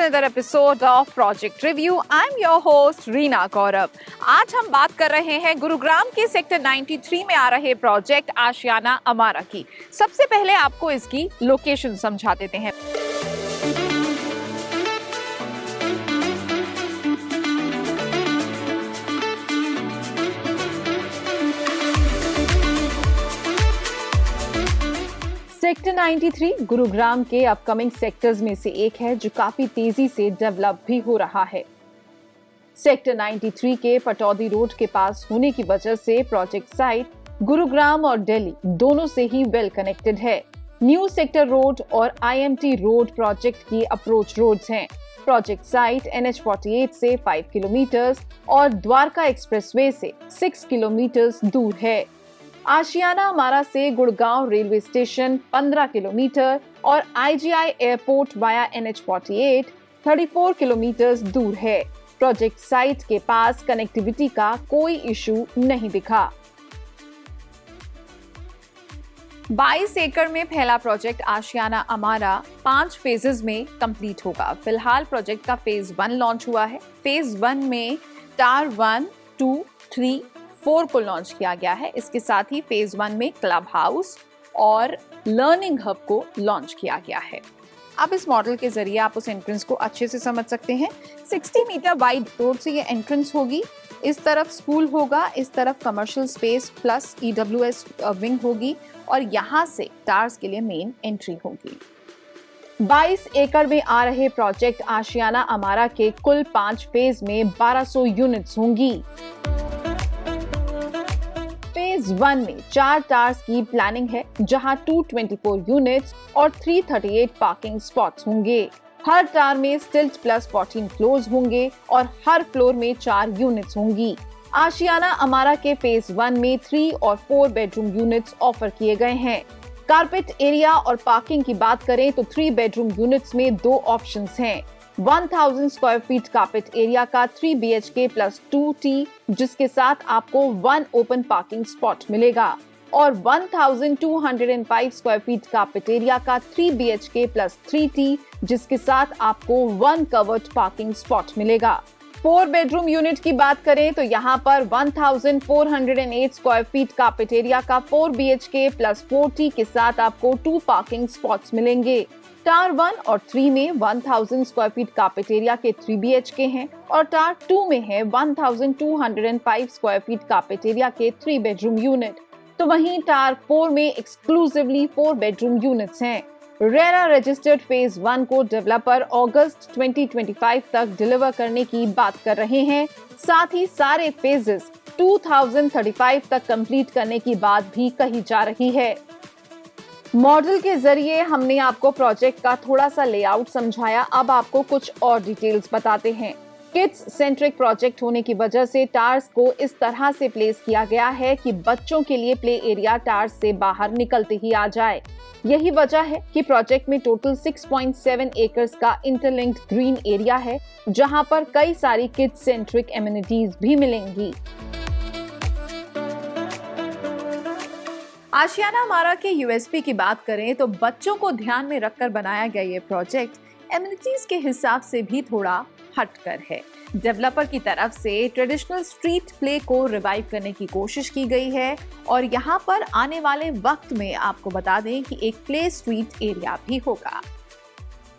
another episode of Project Review. I'm your host Reena गौरव. आज हम बात कर रहे हैं गुरुग्राम के सेक्टर 93 में आ रहे प्रोजेक्ट आशियाना अमारा की. सबसे पहले आपको इसकी लोकेशन समझा देते हैं. सेक्टर 93 गुरुग्राम के अपकमिंग सेक्टर्स में से एक है जो काफी तेजी से डेवलप भी हो रहा है. सेक्टर 93 के पटौदी रोड के पास होने की वजह से प्रोजेक्ट साइट गुरुग्राम और दिल्ली दोनों से ही वेल कनेक्टेड है. न्यू सेक्टर रोड और IMT रोड प्रोजेक्ट की अप्रोच रोड्स हैं. प्रोजेक्ट साइट NH48 से 5 किलोमीटर और द्वारका एक्सप्रेसवे से 6 किलोमीटर दूर है. आशियाना अमारा से गुड़गांव रेलवे स्टेशन 15 किलोमीटर और IGI airport via NH48 34 kilometre दूर है. प्रोजेक्ट साइट के पास कनेक्टिविटी का कोई इशू नहीं दिखा. 22 एकड़ में फैला प्रोजेक्ट आशियाना अमारा 5 फेजेस में कंप्लीट होगा. फिलहाल प्रोजेक्ट का फेज 1 लॉन्च हुआ है. फेज 1 में टार 1, 2, 3, 4 को लॉन्च किया गया है. इसके साथ ही फेज 1 में क्लब हाउस और लर्निंग हब को लॉन्च किया गया है. अब इस मॉडल के जरिए आप उस एंट्रेंस को अच्छे से समझ सकते हैं. 60 मीटर वाइड रोड से ये एंट्रेंस होगी. इस तरफ स्कूल होगा, इस तरफ commercial space plus EWS wing होगी और यहाँ से टार्स के लिए मेन एंट्री होगी. 22 एकड़ में आ रहे प्रोजेक्ट आशियाना अमारा के कुल 5 फेज में 1200 यूनिट्स होंगी. फेज 1 में 4 टार्स की प्लानिंग है जहां 224 यूनिट्स और 338 पार्किंग स्पॉट्स होंगे. हर टार में स्टिल्ट प्लस 14 फ्लोर्स होंगे और हर फ्लोर में 4 यूनिट्स होंगी. आशियाना अमारा के फेज 1 में 3 और 4 बेडरूम यूनिट्स ऑफर किए गए हैं. कारपेट एरिया और पार्किंग की बात करें तो 3 बेडरूम यूनिट्स में 2 ऑप्शंस हैं. 1000 स्क्वायर फीट कारपेट एरिया का 3 BHK प्लस 2T जिसके साथ आपको 1 ओपन पार्किंग स्पॉट मिलेगा और 1205 स्क्वायर फीट कारपेट एरिया का 3 BHK प्लस 3T जिसके साथ आपको 1 कवर्ड पार्किंग स्पॉट मिलेगा. 4 बेडरूम यूनिट की बात करें तो यहाँ पर 1408 स्क्वायर फीट कारपेट एरिया का 4 BHK प्लस 4T के साथ आपको 2 पार्किंग स्पॉट्स मिलेंगे. टार 1 और 3 में 1000 स्क्वायर फीट कारपेट एरिया के 3 BHK हैं और टार 2 में है 1205 स्क्वायर फीट कारपेट एरिया के 3 बेडरूम यूनिट. तो वहीं टार 4 में एक्सक्लूसिवली 4 बेडरूम यूनिट्स हैं. रेरा रजिस्टर्ड फेज 1 को डेवलपर अगस्त 2025 तक डिलीवर करने की बात कर रहे हैं. साथ ही सारे फेजेस 2035 तक कंप्लीट करने की बात भी कही जा रही है. मॉडल के जरिए हमने आपको प्रोजेक्ट का थोड़ा सा लेआउट समझाया. अब आपको कुछ और डिटेल्स बताते हैं. किड्स सेंट्रिक प्रोजेक्ट होने की वजह से टार्स को इस तरह से प्लेस किया गया है कि बच्चों के लिए प्ले एरिया टार्स से बाहर निकलते ही आ जाए. यही वजह है कि प्रोजेक्ट में टोटल 6.7 एकर्स का इंटरलिंक्ड ग्रीन एरिया है जहां पर कई सारी किड्स सेंट्रिक एमिनिटीज भी मिलेंगी. आशियाना अमारा के USP की बात करें तो बच्चों को ध्यान में रखकर बनाया गया ये प्रोजेक्ट एमिनिटीज के हिसाब से भी थोड़ा हटकर है. डेवलपर की तरफ से ट्रेडिशनल स्ट्रीट प्ले को रिवाइव करने की कोशिश की गई है और यहाँ पर आने वाले वक्त में आपको बता दें कि एक प्ले स्ट्रीट एरिया भी होगा.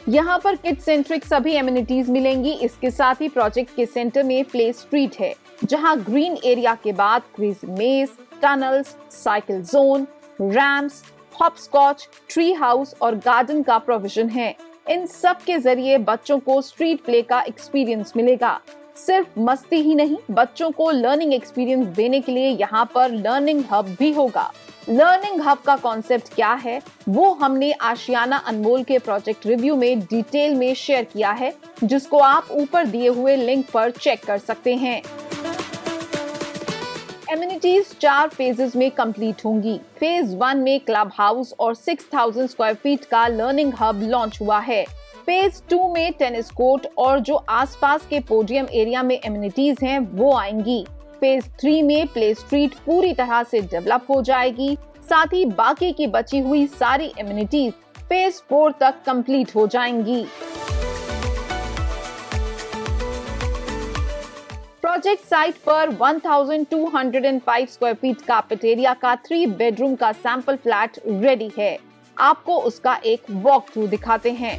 यहाँ पर किड सेंट्रिक सभी एमिनिटीज मिलेंगी. इसके साथ ही प्रोजेक्ट के सेंटर में प्ले स्ट्रीट है जहाँ ग्रीन एरिया के बाद क्रेजी मेज, tunnels, cycle zone, ramps, hopscotch, tree house और गार्डन का प्रोविजन है. इन सब के जरिए बच्चों को स्ट्रीट प्ले का एक्सपीरियंस मिलेगा. सिर्फ मस्ती ही नहीं, बच्चों को लर्निंग एक्सपीरियंस देने के लिए यहाँ पर लर्निंग हब भी होगा. लर्निंग हब का कॉन्सेप्ट क्या है वो हमने आशियाना अनमोल के प्रोजेक्ट रिव्यू में डिटेल में शेयर किया है जिसको आप ऊपर दिए हुए लिंक पर चेक कर सकते हैं. एमिनिटीज 4 फेजेस में कंप्लीट होंगी. फेज 1 में क्लब हाउस और 6000 स्क्वायर फीट का लर्निंग हब लॉन्च हुआ है. फेज 2 में टेनिस कोर्ट और जो आसपास के पोडियम एरिया में एमिनिटीज हैं वो आएंगी. फेज 3 में प्ले स्ट्रीट पूरी तरह से डेवलप हो जाएगी. साथ ही बाकी की बची हुई सारी एमिनिटीज फेज 4 तक कंप्लीट हो जाएंगी. प्रोजेक्ट साइट पर 1205 स्क्वायर फीट कार्पेट एरिया का 3 बेडरूम का सैंपल फ्लैट रेडी है। आपको उसका एक वॉक थ्रू दिखाते हैं।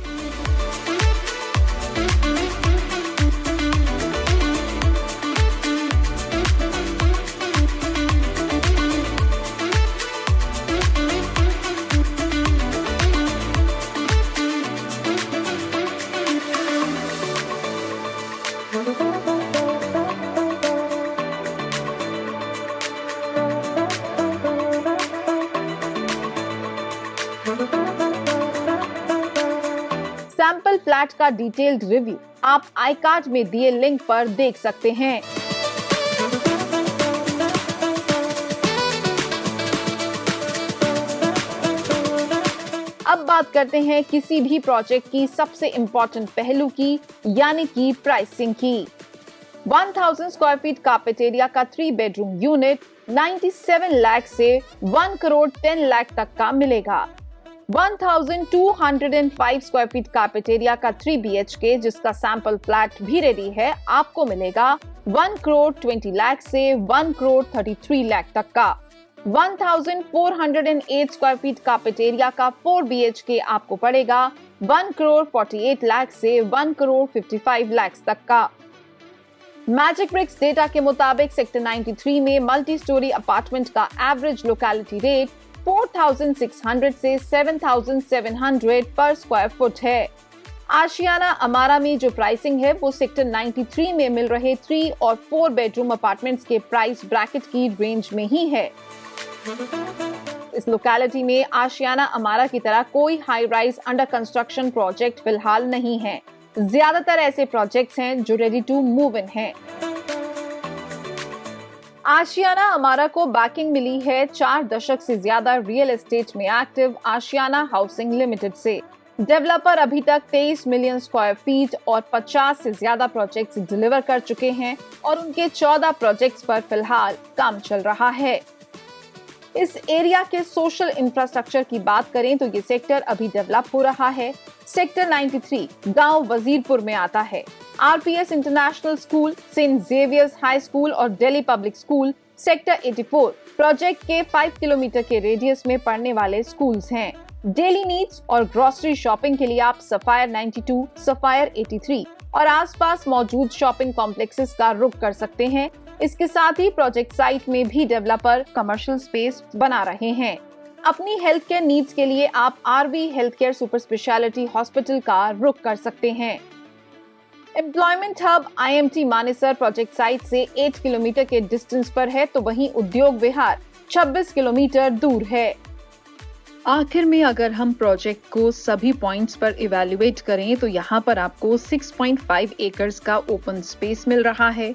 सैंपल फ्लैट का डिटेल्ड रिव्यू आप आई कार्ड में दिए लिंक पर देख सकते हैं। अब बात करते हैं किसी भी प्रोजेक्ट की सबसे इंपॉर्टेंट पहलू की, यानी कि प्राइसिंग की। 1000 स्क्वायर फीट कार्पेट एरिया का 3 बेडरूम यूनिट 97 लाख से 1 करोड़ 10 लाख तक का मिलेगा। 1205 स्क्वायर फीट कार्पेट एरिया का 3 BHK जिसका सैंपल फ्लैट भी रेडी है, आपको मिलेगा 1 करोड़ 20 लाख से 1 करोड़ 33 लाख तक का। 1408 स्क्वायर फीट कार्पेट एरिया का 4 BHK आपको पड़ेगा 1 करोड़ 48 लाख से 1 करोड़ 55 लाख तक का। मैजिक ब्रिक्स डेटा के मुताबिक सेक्टर 93 में मल्टी स्टोरी अपार्टमेंट का एवरेज लोकेलिटी रेट 4600 से 7700 पर स्क्वायर फुट है। आशियाना अमारा में जो प्राइसिंग है वो सेक्टर 93 में मिल रहे 3 और 4 बेडरूम अपार्टमेंट्स के प्राइस ब्रैकेट की रेंज में ही है। इस लोकेलिटी में आशियाना अमारा की तरह कोई high rise under construction project फिलहाल नहीं है। ज्यादातर ऐसे प्रोजेक्ट्स हैं जो रेडी टू मूव इन हैं। आशियाना अमारा को बैकिंग मिली है 4 दशक से ज्यादा रियल एस्टेट में एक्टिव आशियाना हाउसिंग लिमिटेड से। डेवलपर अभी तक 23 मिलियन स्क्वायर फीट और 50 से ज्यादा प्रोजेक्ट्स डिलीवर कर चुके हैं और उनके 14 प्रोजेक्ट्स पर फिलहाल काम चल रहा है। इस एरिया के सोशल इंफ्रास्ट्रक्चर की बात करें तो ये सेक्टर अभी डेवलप हो रहा है। सेक्टर 93 गांव वजीरपुर में आता है। RPS international school, saint Xavier's high school और Delhi public school sector 84 project के 5 किलोमीटर के रेडियस में पड़ने वाले स्कूल्स हैं। डेली नीड्स और ग्रोसरी शॉपिंग के लिए आप सफायर 92, सफायर 83 और आसपास मौजूद शॉपिंग कॉम्प्लेक्सेस का रुख कर सकते हैं। इसके साथ ही प्रोजेक्ट साइट में भी डेवलपर कमर्शियल स्पेस बना रहे हैं। अपनी हेल्थ केयर नीड्स के लिए आप RV health care super speciality hospital का रुख कर सकते हैं। Employment hub IMT Manesar project site से 8 किलोमीटर के डिस्टेंस पर है, तो वहीं उद्योग विहार 26 किलोमीटर दूर है। आखिर में अगर हम प्रोजेक्ट को सभी पॉइंट्स पर इवैल्यूएट करें तो यहाँ पर आपको 6.5 एकर्स का ओपन स्पेस मिल रहा है।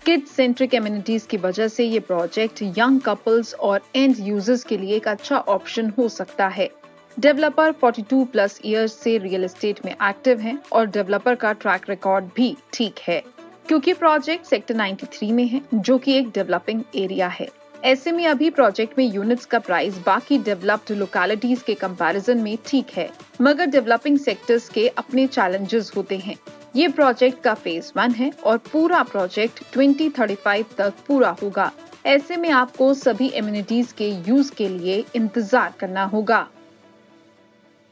किड सेंट्रिक एमिनिटीज की वजह से ये प्रोजेक्ट यंग कपल्स और एंड यूजर्स के लिए एक अच्छा ऑप्शन हो सकता है। डेवलपर 42 प्लस ईयर्स से रियल एस्टेट में एक्टिव हैं और डेवलपर का ट्रैक रिकॉर्ड भी ठीक है, क्योंकि प्रोजेक्ट सेक्टर 93 में है जो कि एक डेवलपिंग एरिया है। ऐसे में अभी प्रोजेक्ट में यूनिट्स का प्राइस बाकी डेवलप्ड लोकेलिटीज के कंपैरिजन में ठीक है, मगर डेवलपिंग सेक्टर्स के अपने चैलेंजेस होते हैं। ये प्रोजेक्ट का फेज 1 है और पूरा प्रोजेक्ट 2035 तक पूरा होगा। ऐसे में आपको सभी एमिनिटीज के यूज के लिए इंतजार करना होगा।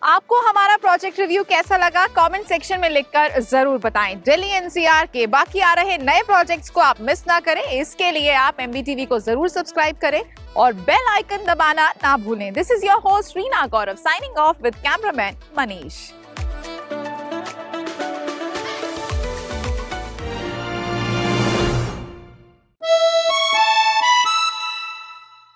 आपको हमारा प्रोजेक्ट रिव्यू कैसा लगा कमेंट सेक्शन में लिखकर जरूर बताएं। दिल्ली NCR के बाकी आ रहे नए प्रोजेक्ट्स को आप मिस ना करें, इसके लिए आप MBTV को जरूर सब्सक्राइब करें और बेल आइकन दबाना ना भूलें। This is your host Reena Gaurav signing off with cameraman Manish.